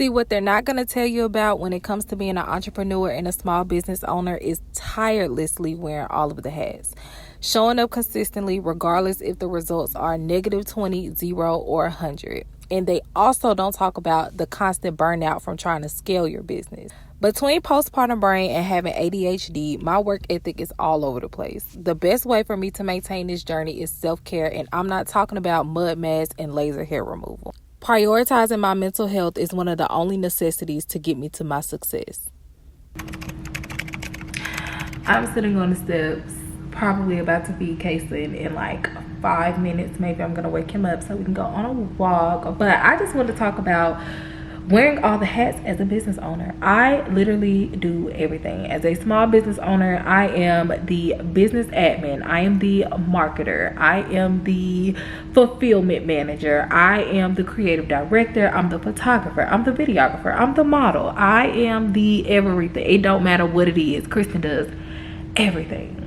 See, what they're not going to tell you about when it comes to being an entrepreneur and a small business owner is tirelessly wearing all of the hats. Showing up consistently, regardless if the results are -20, 0, or 100. And they also don't talk about the constant burnout from trying to scale your business. Between postpartum brain and having ADHD, my work ethic is all over the place. The best way for me to maintain this journey is self-care, and I'm not talking about mud masks and laser hair removal. Prioritizing my mental health is one of the only necessities to get me to my success. I'm sitting on the steps, probably about to feed Kason in like 5 minutes. Maybe I'm gonna wake him up so we can go on a walk. But I just want to talk about wearing all the hats as a business owner. I literally do everything. As a small business owner, I am the business admin, I am the marketer, I am the fulfillment manager, I am the creative director, I'm the photographer, I'm the videographer, I'm the model, I am the everything. It don't matter what it is. Kristen does everything.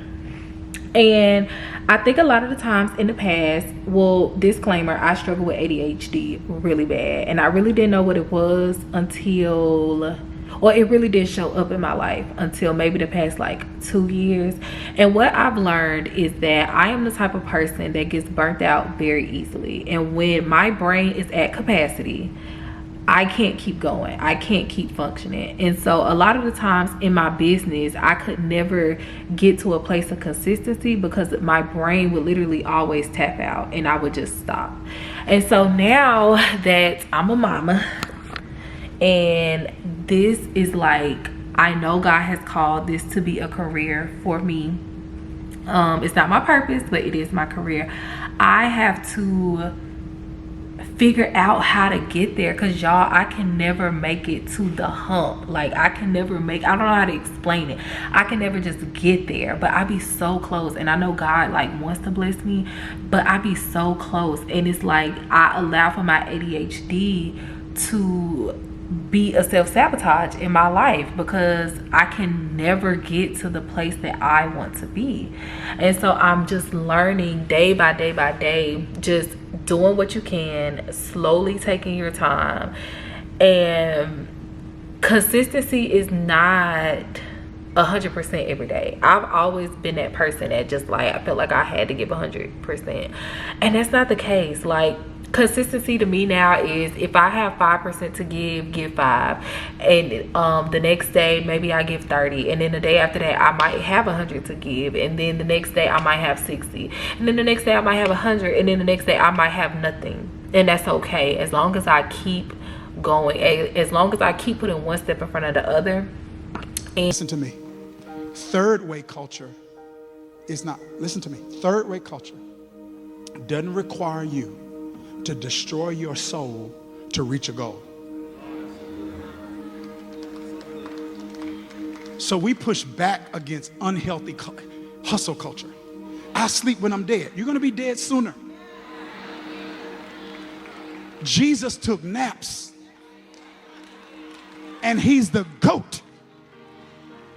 And I think a lot of the times in the past, well, disclaimer, I struggle with ADHD really bad. And I really didn't know what it was until, or it really did show up in my life until maybe the past like 2 years. And what I've learned is that I am the type of person that gets burnt out very easily. And when my brain is at capacity, I can't keep going. I can't keep functioning. And so a lot of the times in my business, I could never get to a place of consistency because my brain would literally always tap out and I would just stop. And so now that I'm a mama and this is like, I know God has called this to be a career for me. It's not my purpose, but it is my career. I have to figure out how to get there, because y'all, I can never make it to the hump. Like I don't know how to explain it. I can never just get there, but I be so close. And I know God like wants to bless me, but I be so close. And it's like I allow for my ADHD to be a self-sabotage in my life because I can never get to the place that I want to be. And so I'm just learning day by day by day, just doing what you can, slowly taking your time. And consistency is not 100% every day. I've always been that person that just like, I felt like I had to give 100%, and that's not the case. Like consistency to me now is if I have 5% to give 5, and the next day maybe I give 30, and then the day after that I might have 100 to give, and then the next day I might have 60, and then the next day I might have 100, and then the next day I might have nothing. And that's okay, as long as I keep going, as long as I keep putting one step in front of the other. And listen to me, third way culture is not, listen to me, third way culture doesn't require you to destroy your soul to reach a goal. So we push back against unhealthy hustle culture. I sleep when I'm dead. You're gonna be dead sooner. Jesus took naps, and he's the GOAT.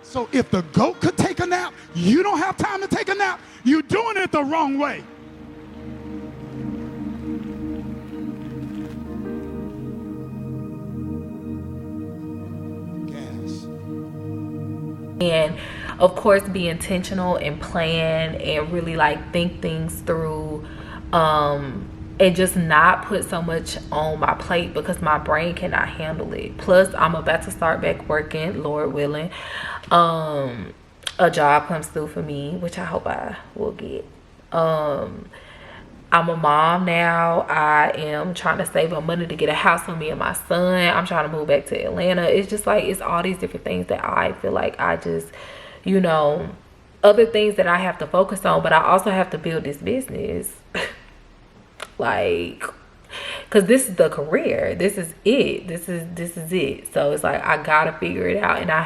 So if the GOAT could take a nap, you don't have time to take a nap. You're doing it the wrong way. And of course be intentional and plan and really like think things through, and just not put so much on my plate because my brain cannot handle it. Plus I'm about to start back working, Lord willing. A job comes through for me, which I hope I will get. I'm a mom now. I am trying to save up money to get a house for me and my son. I'm trying to move back to Atlanta. It's just like, it's all these different things that I feel like I just, you know, other things that I have to focus on, but I also have to build this business. Like, because this is the career. This is it. This is it. So it's like, I gotta figure it out, and I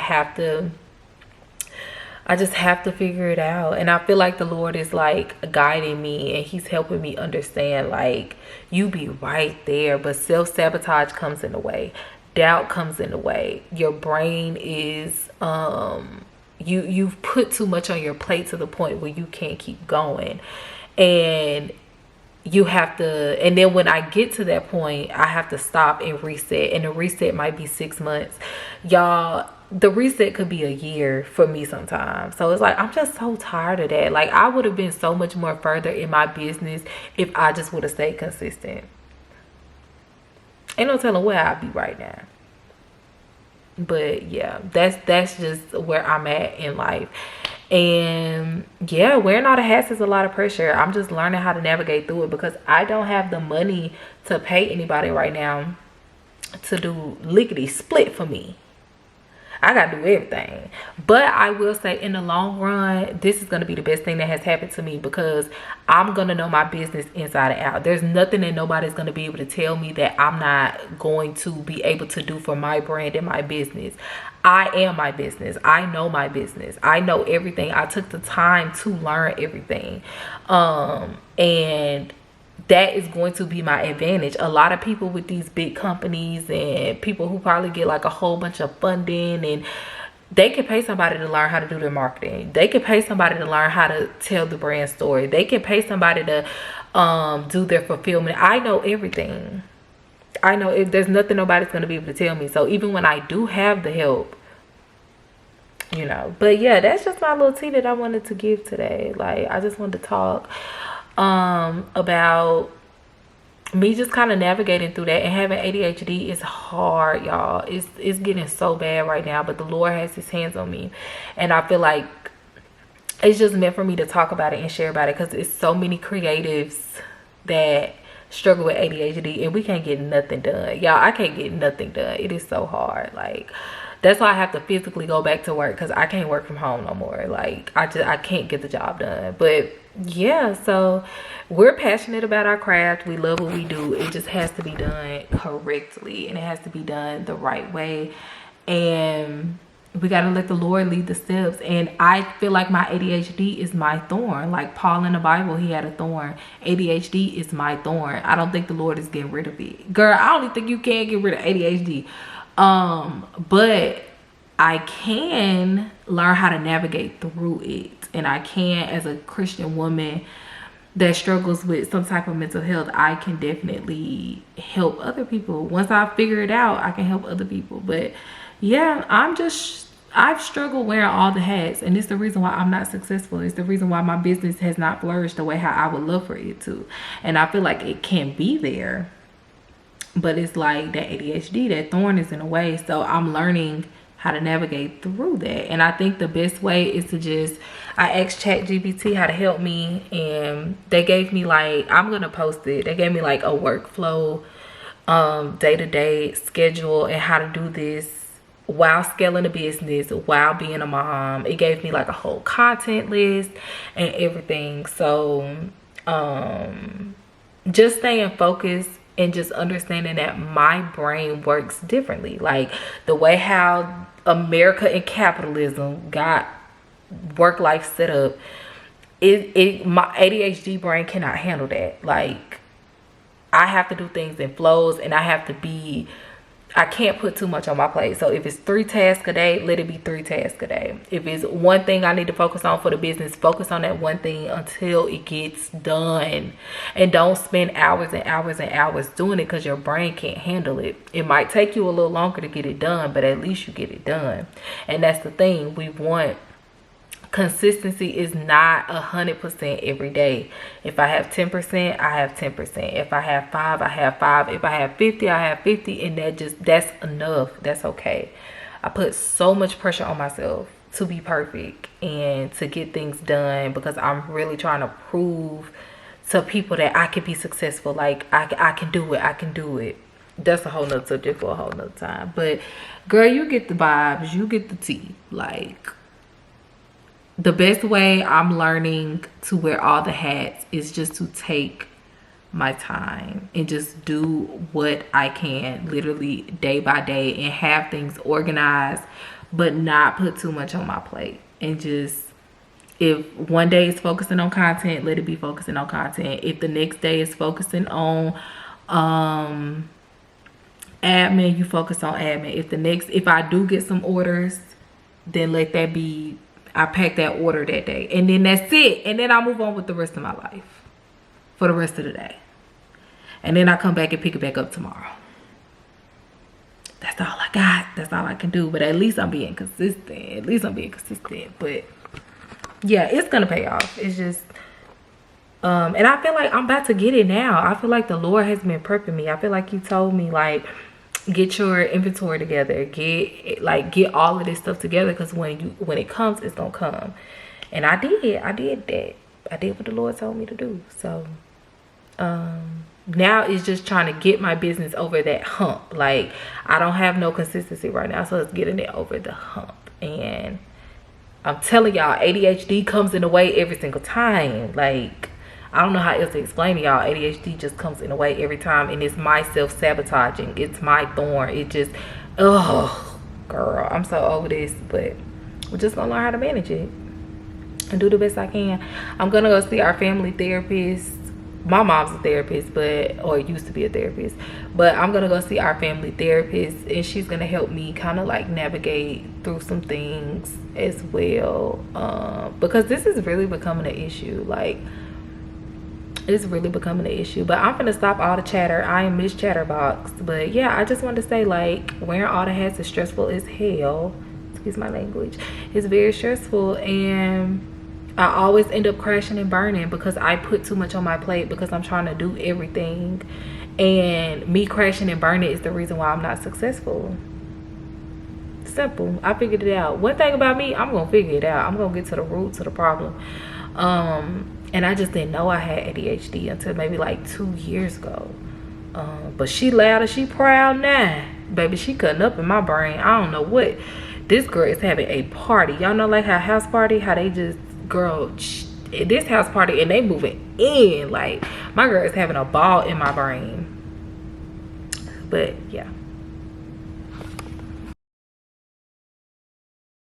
just have to figure it out. And I feel like the Lord is like guiding me, and he's helping me understand, like, you be right there, but self-sabotage comes in the way, doubt comes in the way. Your brain is you've put too much on your plate to the point where you can't keep going. And you have to, and then when I get to that point, I have to stop and reset, and the reset might be 6 months. Y'all, the reset could be a year for me sometimes. So it's like, I'm just so tired of that. Like, I would have been so much more further in my business if I just would have stayed consistent. Ain't no telling where I'd be right now. But yeah, that's just where I'm at in life. And yeah, wearing all the hats is a lot of pressure. I'm just learning how to navigate through it, because I don't have the money to pay anybody right now to do lickety split for me. I gotta do everything. But I will say, in the long run, this is gonna be the best thing that has happened to me, because I'm gonna know my business inside and out. There's nothing that nobody's gonna be able to tell me that I'm not going to be able to do for my brand and my business. I am my business. I know my business. I know everything. I took the time to learn everything. And that is going to be my advantage. A lot of people with these big companies and people who probably get like a whole bunch of funding, and they can pay somebody to learn how to do their marketing. They can pay somebody to learn how to tell the brand story. They can pay somebody to do their fulfillment. I know everything. I know if there's nothing nobody's going to be able to tell me. So even when I do have the help, you know. But yeah, that's just my little tea that I wanted to give today. Like, I just wanted to talk about me just kind of navigating through that. And having ADHD is hard, y'all. It's getting so bad right now, but the Lord has his hands on me, and I feel like it's just meant for me to talk about it and share about it, because it's so many creatives that struggle with ADHD and we can't get nothing done. Y'all, I can't get nothing done. It is so hard. Like, that's why I have to physically go back to work, because I can't work from home no more. Like, I can't get the job done. But yeah, so we're passionate about our craft. We love what we do. It just has to be done correctly, and it has to be done the right way. And we got to let the Lord lead the steps. And I feel like my ADHD is my thorn. Like Paul in the Bible, he had a thorn. ADHD is my thorn. I don't think the Lord is getting rid of it. Girl, I don't even think you can get rid of ADHD. But I can learn how to navigate through it. And I can, as a Christian woman that struggles with some type of mental health, I can definitely help other people. Once I figure it out, I can help other people. But yeah, I've struggled wearing all the hats, and it's the reason why I'm not successful. It's the reason why my business has not flourished the way how I would love for it to. And I feel like it can be there, but it's like that ADHD, that thorn is in the way. So I'm learning how to navigate through that. And I think the best way is to just, I asked ChatGPT how to help me, and they gave me like, I'm gonna post it, they gave me like a workflow, day-to-day schedule, and how to do this while scaling a business, while being a mom. It gave me like a whole content list and everything. So just staying focused and just understanding that my brain works differently. Like the way how America and capitalism got work-life set up, my ADHD brain cannot handle that. Like, I have to do things in flows, and I can't put too much on my plate. So if it's 3 tasks a day, let it be 3 tasks a day. If it's one thing I need to focus on for the business, focus on that one thing until it gets done. And don't spend hours and hours and hours doing it, because your brain can't handle it. It might take you a little longer to get it done, but at least you get it done. And that's the thing. We want consistency is not 100% every day. If I have 10%, I have 10%. If I have 5, I have 5. If I have 50, I have 50. And that's enough. That's okay. I put so much pressure on myself to be perfect and to get things done, because I'm really trying to prove to people that I can be successful. Like, I can do it. I can do it. That's a whole nother subject for a whole nother time. But girl, you get the vibes. You get the tea. Like, the best way I'm learning to wear all the hats is just to take my time and just do what I can, literally day by day, and have things organized, but not put too much on my plate. And just, if one day is focusing on content, let it be focusing on content. If the next day is focusing on admin, you focus on admin. If I do get some orders, then let that be, I pack that order that day, and then that's it. And then I move on with the rest of my life. for the rest of the day. And then I come back and pick it back up tomorrow. That's all I got. That's all I can do. But at least I'm being consistent. But yeah, it's gonna pay off. It's just and I feel like I'm about to get it now. I feel like the Lord has been prepping me. I feel like he told me, like, get your inventory together, get all of this stuff together, because when it comes, it's gonna come. And I did that. I did what the Lord told me to do. So now it's just trying to get my business over that hump. Like, I don't have no consistency right now, so it's getting it over the hump. And I'm telling y'all, ADHD comes in the way every single time. Like, I don't know how else to explain to y'all. ADHD just comes in the way every time, and it's my self-sabotaging. It's my thorn. It just, oh, girl, I'm so over this. But we're just gonna learn how to manage it and do the best I can. I'm gonna go see our family therapist. My mom's a therapist, or used to be a therapist, but I'm gonna go see our family therapist, and she's gonna help me kind of like navigate through some things as well, because this is really becoming an issue. Like, it's really becoming an issue. But I'm gonna stop all the chatter. I am Miss Chatterbox. But yeah, I just wanted to say, like, wearing all the hats is stressful as hell. Excuse my language. It's very stressful, and I always end up crashing and burning because I put too much on my plate because I'm trying to do everything. And me crashing and burning is the reason why I'm not successful. Simple. I figured it out. One thing about me, I'm gonna figure it out. I'm gonna get to the root to the problem. And I just didn't know I had ADHD until maybe like 2 years ago. But she loud and she proud now. Baby, she cutting up in my brain. I don't know what. This girl is having a party. Y'all know, like, how house party, how they just, girl, this house party, and they moving in. Like, my girl is having a ball in my brain. But yeah.